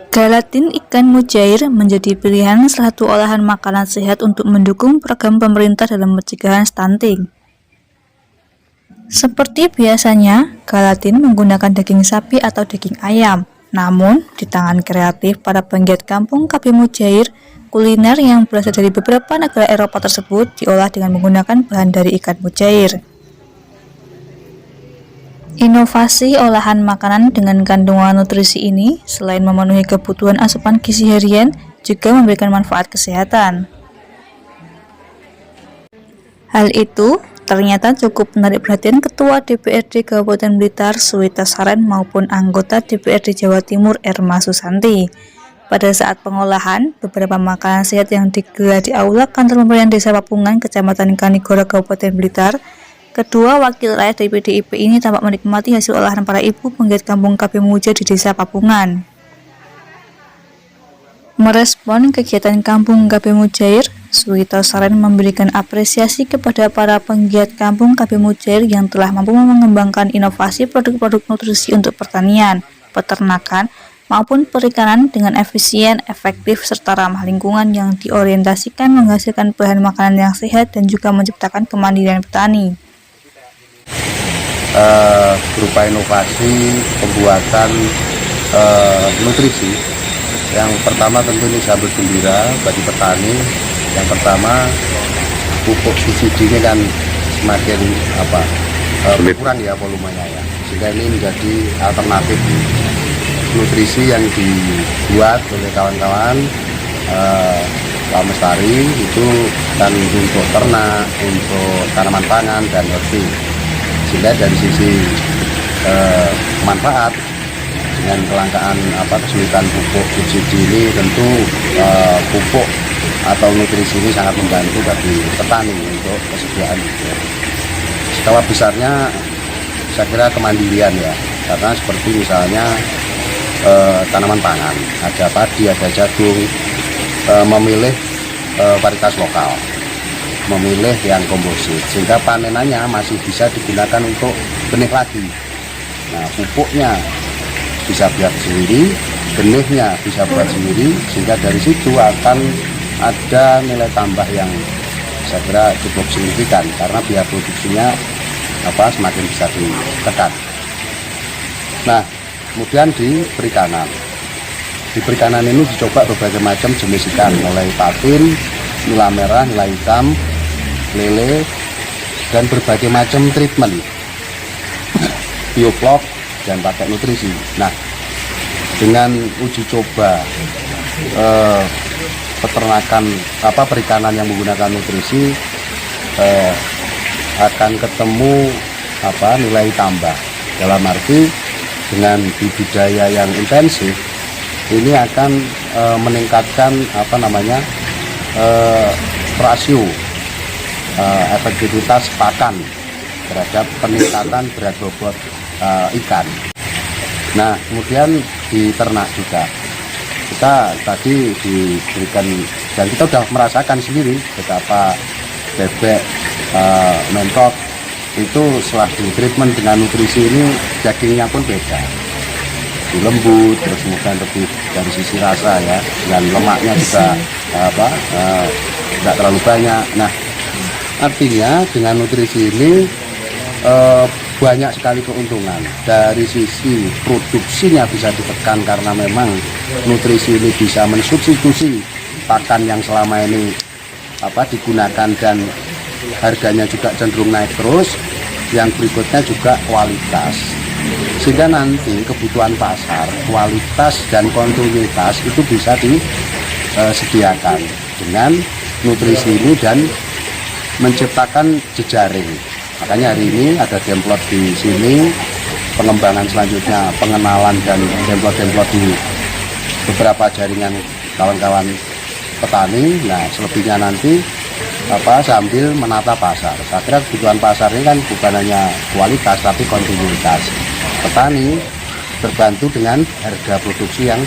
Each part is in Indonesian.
Gelatin ikan mujair menjadi pilihan salah satu olahan makanan sehat untuk mendukung program pemerintah dalam pencegahan stunting. Seperti biasanya, gelatin menggunakan daging sapi atau daging ayam. Namun, di tangan kreatif para penggiat kampung KB Mujair, kuliner yang berasal dari beberapa negara Eropa tersebut diolah dengan menggunakan bahan dari ikan mujair. Inovasi olahan makanan dengan kandungan nutrisi ini selain memenuhi kebutuhan asupan gizi harian, juga memberikan manfaat kesehatan. Hal itu ternyata cukup menarik perhatian Ketua DPRD Kabupaten Blitar Suwita Saren maupun anggota DPRD Jawa Timur Erma Susanti. Pada saat pengolahan, beberapa makanan sehat yang digelar di Aula Kantor Pemerintahan Desa Papungan, Kecamatan Kanigoro, Kabupaten Blitar, kedua wakil rakyat dari PDIP ini tampak menikmati hasil olahan para ibu penggiat kampung KB Mujair di Desa Papungan. Merespon kegiatan kampung KB Mujair, Suwita Saren memberikan apresiasi kepada para penggiat kampung KB Mujair yang telah mampu mengembangkan inovasi produk-produk nutrisi untuk pertanian, peternakan, maupun perikanan dengan efisien, efektif, serta ramah lingkungan yang diorientasikan menghasilkan bahan makanan yang sehat dan juga menciptakan kemandirian petani. Berupa inovasi pembuatan nutrisi. Yang pertama tentu ini sambut gembira bagi petani. Yang pertama, pupuk subsidi ini kan semakin berkurang ya volumenya ya, sehingga ini menjadi alternatif nutrisi yang dibuat oleh kawan-kawan Pak Mestari itu kan untuk ternak, untuk tanaman pangan dan horti. Sehingga dari sisi manfaat dengan kelangkaan kesulitan pupuk subsidi ini, tentu pupuk atau nutrisi ini sangat membantu bagi petani untuk kesediaan. Skala besarnya saya kira kemandirian ya, karena seperti misalnya tanaman pangan, ada padi, ada jagung, memilih varietas lokal, memilih yang komposit, sehingga panenannya masih bisa digunakan untuk benih lagi. Nah, pupuknya bisa buat sendiri, benihnya bisa buat sendiri, sehingga dari situ akan ada nilai tambah yang saya kira cukup signifikan, karena biaya produksinya semakin bisa ditekan. Nah, kemudian di perikanan. Di perikanan ini dicoba berbagai macam jenis ikan, mulai patin, nila merah, nila hitam, lele, dan berbagai macam treatment bioflok dan pakai nutrisi. Nah, dengan uji coba peternakan perikanan yang menggunakan nutrisi akan ketemu nilai tambah, dalam arti dengan budidaya yang intensif ini akan meningkatkan rasio efektivitas pakan terhadap peningkatan berat bobot ikan. Nah, kemudian di ternak juga kita tadi diberikan, dan kita sudah merasakan sendiri betapa bebek mentok itu setelah di treatment dengan nutrisi ini dagingnya pun beda, lebih lembut, terus kemudian lebih dari sisi rasa ya, dan lemaknya juga tidak terlalu banyak. Nah, artinya dengan nutrisi ini banyak sekali keuntungan. Dari sisi produksinya bisa ditekan karena memang nutrisi ini bisa mensubstitusi pakan yang selama ini digunakan, dan harganya juga cenderung naik terus. Yang berikutnya juga kualitas, sehingga nanti kebutuhan pasar, kualitas dan kontinuitas itu bisa disediakan dengan nutrisi ini dan menciptakan jejaring. Makanya hari ini ada demplot di sini, pengembangan selanjutnya pengenalan dan demplot-demplot di beberapa jaringan kawan-kawan petani. Nah, selebihnya nanti sambil menata pasar. Saya kira kebutuhan pasar ini kan bukan hanya kualitas tapi kontinuitas. Petani terbantu dengan harga produksi yang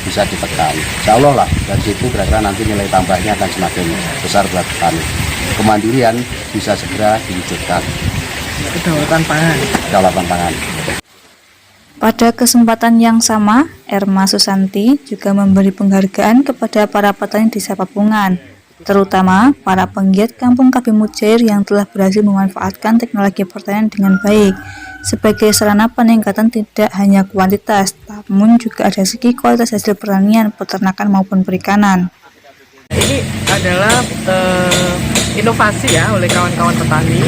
bisa ditekan. Insya Allah lah dari situ kira-kira nanti nilai tambahnya akan semakin besar buat petani. Kemandirian bisa segera diwujudkan. Kedaulatan pangan. Kedaulatan pangan. Pada kesempatan yang sama, Erma Susanti juga memberi penghargaan kepada para petani desa Papungan, terutama para penggiat kampung KB Mujair yang telah berhasil memanfaatkan teknologi pertanian dengan baik sebagai sarana peningkatan tidak hanya kuantitas, namun juga ada segi kualitas hasil pertanian, peternakan maupun perikanan. Ini adalah inovasi ya oleh kawan-kawan petani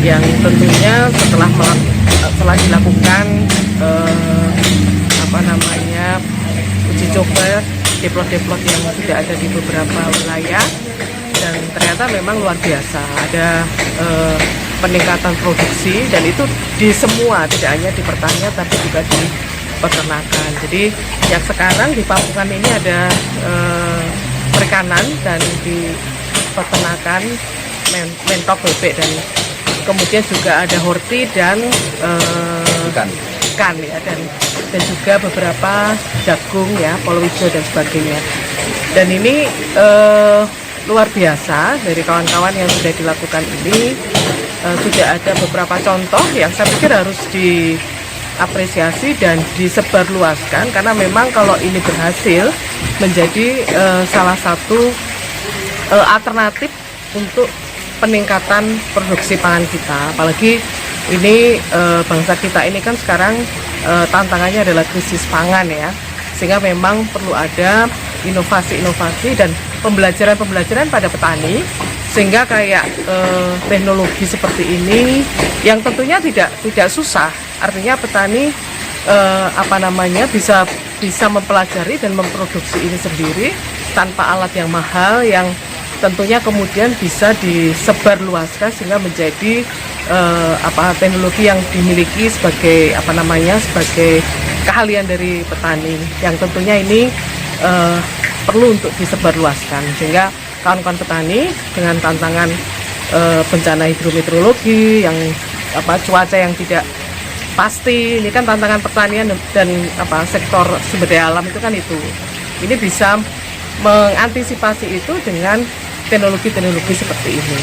yang tentunya setelah dilakukan uji coba deplot-deplot yang sudah ada di beberapa wilayah, dan ternyata memang luar biasa, ada peningkatan produksi, dan itu di semua, tidak hanya di pertanian tapi juga di peternakan. Jadi yang sekarang di Papungan ini ada perikanan dan di peternakan mentok bebek, dan kemudian juga ada horti dan ikan ya, dan juga beberapa jagung ya, palawija dan sebagainya. Dan ini luar biasa dari kawan-kawan yang sudah dilakukan ini. Sudah ada beberapa contoh yang saya pikir harus diapresiasi dan disebarluaskan, karena memang kalau ini berhasil menjadi salah satu alternatif untuk peningkatan produksi pangan kita. Apalagi ini bangsa kita ini kan sekarang tantangannya adalah krisis pangan ya, sehingga memang perlu ada inovasi-inovasi dan pembelajaran pada petani, sehingga kayak teknologi seperti ini yang tentunya tidak susah. Artinya petani bisa mempelajari dan memproduksi ini sendiri tanpa alat yang mahal, yang tentunya kemudian bisa disebarluaskan sehingga menjadi teknologi yang dimiliki sebagai sebagai keahlian dari petani, yang tentunya ini perlu untuk disebarluaskan, sehingga kawan-kawan petani dengan tantangan bencana hidrometeorologi yang cuaca yang tidak pasti, ini kan tantangan pertanian dan sektor sumber daya alam itu kan ini bisa mengantisipasi itu dengan teknologi-teknologi seperti ini.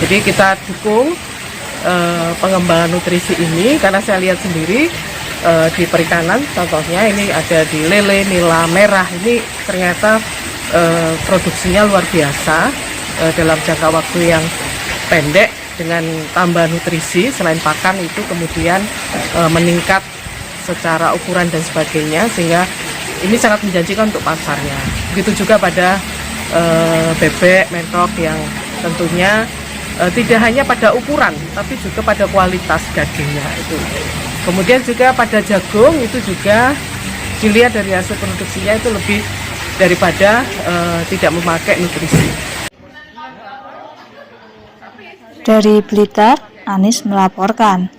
Jadi kita dukung pengembangan nutrisi ini, karena saya lihat sendiri di perikanan contohnya ini ada di lele, nila, merah, ini ternyata produksinya luar biasa dalam jangka waktu yang pendek, dengan tambah nutrisi selain pakan itu kemudian meningkat secara ukuran dan sebagainya, sehingga ini sangat menjanjikan untuk pasarnya. Begitu juga pada bebek mentok yang tentunya tidak hanya pada ukuran tapi juga pada kualitas dagingnya itu. Kemudian juga pada jagung itu juga dilihat dari hasil produksinya itu lebih daripada tidak memakai nutrisi. Dari Blitar, Anis melaporkan.